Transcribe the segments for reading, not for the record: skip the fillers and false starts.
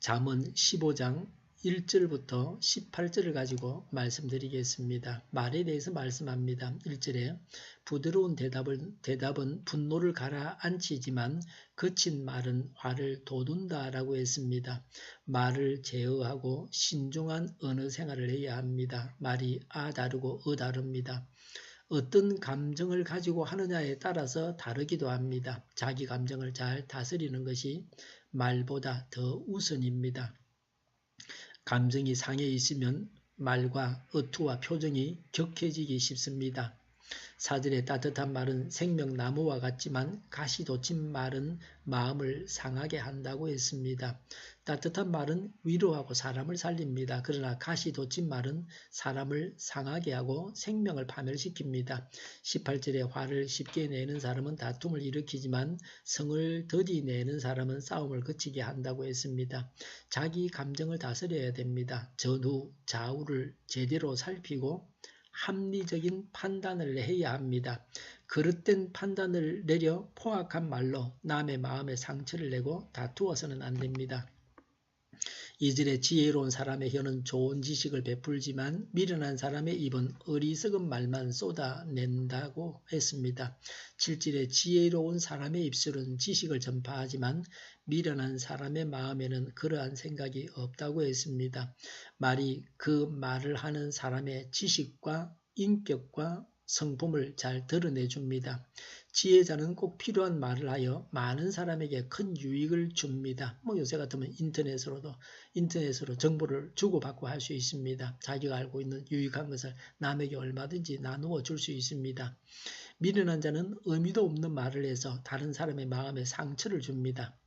잠언 15장 1절부터 18절을 가지고 말씀드리겠습니다. 말에 대해서 말씀합니다. 1절에 부드러운 대답은 분노를 가라앉히지만 거친 말은 화를 돋운다 라고 했습니다. 말을 제어하고 신중한 언어 생활을 해야 합니다. 말이 아 다르고 다릅니다. 어떤 감정을 가지고 하느냐에 따라서 다르기도 합니다. 자기 감정을 잘 다스리는 것이 말보다 더 우선입니다. 감정이 상해 있으면 말과 어투와 표정이 격해지기 쉽습니다. 4절의 따뜻한 말은 생명나무와 같지만 가시 돋친 말은 마음을 상하게 한다고 했습니다. 따뜻한 말은 위로하고 사람을 살립니다. 그러나 가시 돋친 말은 사람을 상하게 하고 생명을 파멸시킵니다. 18절에 화를 쉽게 내는 사람은 다툼을 일으키지만 성을 더디 내는 사람은 싸움을 그치게 한다고 했습니다. 자기 감정을 다스려야 됩니다. 전후, 좌우를 제대로 살피고 합리적인 판단을 해야 합니다. 그릇된 판단을 내려 포악한 말로 남의 마음에 상처를 내고 다투어서는 안 됩니다. 2절에 지혜로운 사람의 혀는 좋은 지식을 베풀지만 미련한 사람의 입은 어리석은 말만 쏟아낸다고 했습니다. 7절에 지혜로운 사람의 입술은 지식을 전파하지만 미련한 사람의 마음에는 그러한 생각이 없다고 했습니다. 말이 그 말을 하는 사람의 지식과 인격과 성품을 잘 드러내줍니다. 지혜자는 꼭 필요한 말을 하여 많은 사람에게 큰 유익을 줍니다. 요새 같으면 인터넷으로 정보를 주고받고 할 수 있습니다. 자기가 알고 있는 유익한 것을 남에게 얼마든지 나누어 줄 수 있습니다. 미련한 자는 의미도 없는 말을 해서 다른 사람의 마음에 상처를 줍니다.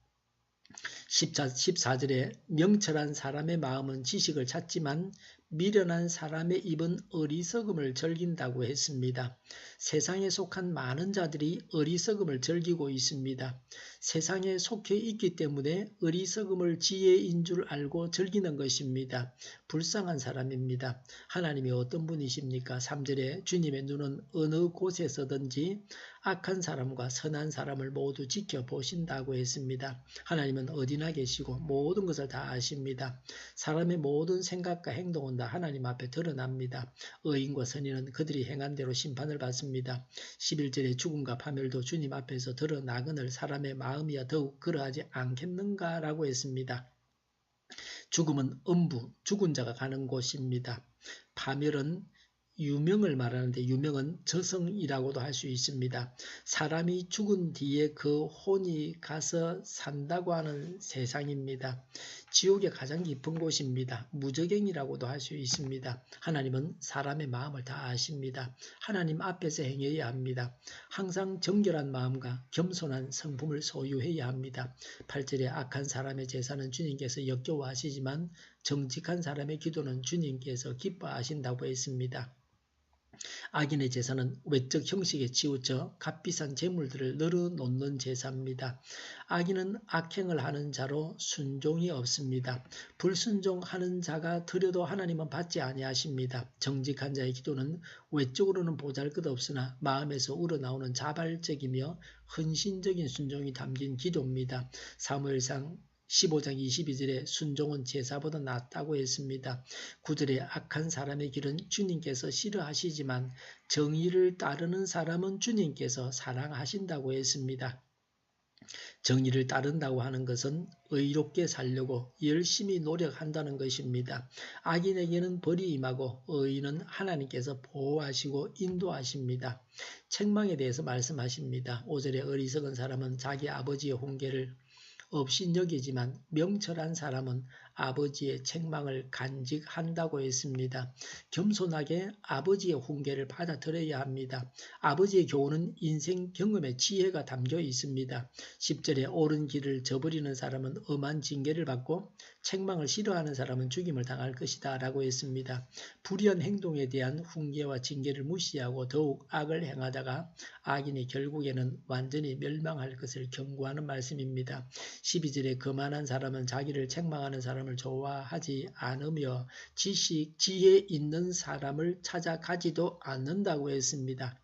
14절에 명철한 사람의 마음은 지식을 찾지만 미련한 사람의 입은 어리석음을 즐긴다고 했습니다. 세상에 속한 많은 자들이 어리석음을 즐기고 있습니다. 세상에 속해 있기 때문에 어리석음을 지혜인 줄 알고 즐기는 것입니다. 불쌍한 사람입니다. 하나님이 어떤 분이십니까? 3절에 주님의 눈은 어느 곳에서든지 악한 사람과 선한 사람을 모두 지켜보신다고 했습니다. 하나님은 어디나 계시고 모든 것을 다 아십니다. 사람의 모든 생각과 행동은 다 하나님 앞에 드러납니다. 의인과 선인은 그들이 행한 대로 심판을 받습니다. 11절에 죽음과 파멸도 주님 앞에서 드러나거늘 사람의 마음이야 더욱 그러하지 않겠는가 라고 했습니다. 죽음은 음부, 죽은 자가 가는 곳입니다. 파멸은 유명을 말하는데 유명은 저승이라고도 할 수 있습니다. 사람이 죽은 뒤에 그 혼이 가서 산다고 하는 세상입니다. 지옥의 가장 깊은 곳입니다. 무저갱이라고도 할 수 있습니다. 하나님은 사람의 마음을 다 아십니다. 하나님 앞에서 행해야 합니다. 항상 정결한 마음과 겸손한 성품을 소유해야 합니다. 8절에 악한 사람의 제사는 주님께서 역겨워하시지만 정직한 사람의 기도는 주님께서 기뻐하신다고 했습니다. 악인의 제사는 외적 형식에 치우쳐 값비싼 재물들을 늘어놓는 제사입니다. 악인은 악행을 하는 자로 순종이 없습니다. 불순종하는 자가 드려도 하나님은 받지 아니하십니다. 정직한 자의 기도는 외적으로는 보잘것없으나 마음에서 우러나오는 자발적이며 헌신적인 순종이 담긴 기도입니다. 사무엘상 15장 22절에 순종은 제사보다 낫다고 했습니다. 9절에 악한 사람의 길은 주님께서 싫어하시지만 정의를 따르는 사람은 주님께서 사랑하신다고 했습니다. 정의를 따른다고 하는 것은 의롭게 살려고 열심히 노력한다는 것입니다. 악인에게는 벌이 임하고 의인은 하나님께서 보호하시고 인도하십니다. 책망에 대해서 말씀하십니다. 5절에 어리석은 사람은 자기 아버지의 훈계를 업신여기지만 명철한 사람은 아버지의 책망을 간직한다고 했습니다. 겸손하게 아버지의 훈계를 받아들여야 합니다. 아버지의 교훈은 인생 경험의 지혜가 담겨 있습니다. 10절에 옳은 길을 저버리는 사람은 엄한 징계를 받고 책망을 싫어하는 사람은 죽임을 당할 것이다 라고 했습니다. 불의한 행동에 대한 훈계와 징계를 무시하고 더욱 악을 행하다가 악인이 결국에는 완전히 멸망할 것을 경고하는 말씀입니다. 12절에 거만한 사람은 자기를 책망하는 사람을 좋아하지 않으며 지혜 있는 사람을 찾아가지도 않는다고 했습니다.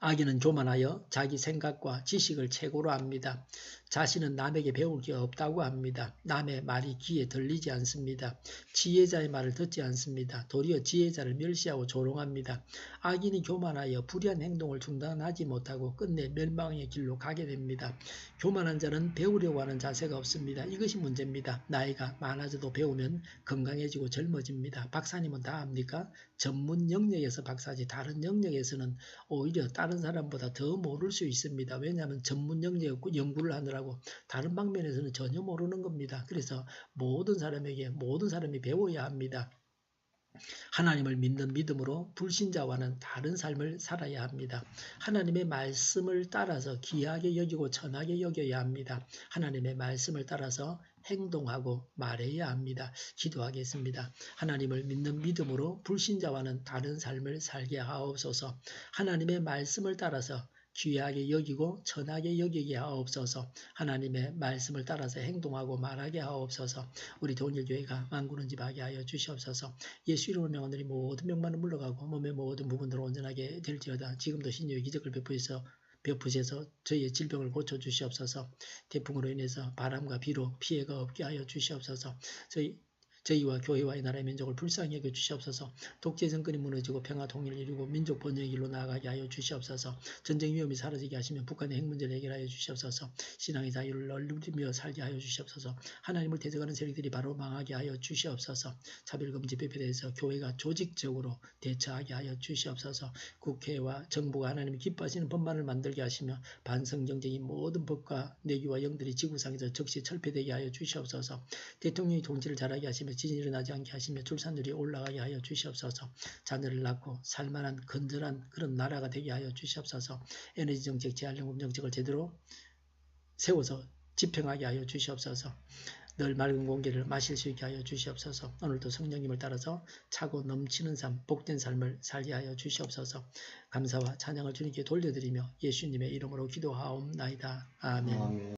악인은 교만하여 자기 생각과 지식을 최고로 합니다. 자신은 남에게 배울 게 없다고 합니다. 남의 말이 귀에 들리지 않습니다. 지혜자의 말을 듣지 않습니다. 도리어 지혜자를 멸시하고 조롱합니다. 악인이 교만하여 불의한 행동을 중단하지 못하고 끝내 멸망의 길로 가게 됩니다. 교만한 자는 배우려고 하는 자세가 없습니다. 이것이 문제입니다. 나이가 많아져도 배우면 건강해지고 젊어집니다. 박사님은 다 압니까? 전문 영역에서 박사지 다른 영역에서는 오히려 다른 사람보다 더 모를 수 있습니다. 왜냐하면 전문 영역 연구를 하느라고 다른 방면에서는 전혀 모르는 겁니다. 그래서 모든 사람이 배워야 합니다. 하나님을 믿는 믿음으로 불신자와는 다른 삶을 살아야 합니다. 하나님의 말씀을 따라서 귀하게 여기고 천하게 여겨야 합니다. 하나님의 말씀을 따라서 행동하고 말해야 합니다. 기도하겠습니다. 하나님을 믿는 믿음으로 불신자와는 다른 삶을 살게 하옵소서. 하나님의 말씀을 따라서 귀하게 여기고 천하게 여기게 하옵소서. 하나님의 말씀을 따라서 행동하고 말하게 하옵소서. 우리 동일교회가 만군은집하게 하여 주시옵소서. 예수 이름으로 명하노니 모든 병만은 물러가고 몸의 모든 부분들을 온전하게 될지어다. 지금도 신유의 기적을 베푸셔서 저희의 질병을 고쳐주시옵소서. 태풍으로 인해서 바람과 비로 피해가 없게 하여 주시옵소서. 저희와 교회와 이 나라의 민족을 불쌍히 여겨 주시옵소서. 독재 정권이 무너지고 평화 통일을 이루고 민족 번영의 길로 나아가게 하여 주시옵소서. 전쟁 위험이 사라지게 하시며 북한의 핵 문제를 해결하여 주시옵소서. 신앙의 자유를 누리며 살게 하여 주시옵소서. 하나님을 대적하는 세력들이 바로 망하게 하여 주시옵소서. 차별금지 배표에 대해서 교회가 조직적으로 대처하게 하여 주시옵소서. 국회와 정부가 하나님이 기뻐하시는 법만을 만들게 하시며 반성경적인 모든 법과 내규와 영들이 지구상에서 즉시 철폐되게 하여 주시옵소서. 대통령이 통치를 잘하게 하시며 지진이 일어나지 않게 하시며 출산율이 올라가게 하여 주시옵소서. 자녀를 낳고 살만한 건전한 그런 나라가 되게 하여 주시옵소서. 에너지 정책, 재활용금 정책을 제대로 세워서 집행하게 하여 주시옵소서. 늘 맑은 공기를 마실 수 있게 하여 주시옵소서. 오늘도 성령님을 따라서 차고 넘치는 삶, 복된 삶을 살게 하여 주시옵소서. 감사와 찬양을 주님께 돌려드리며 예수님의 이름으로 기도하옵나이다. 아멘.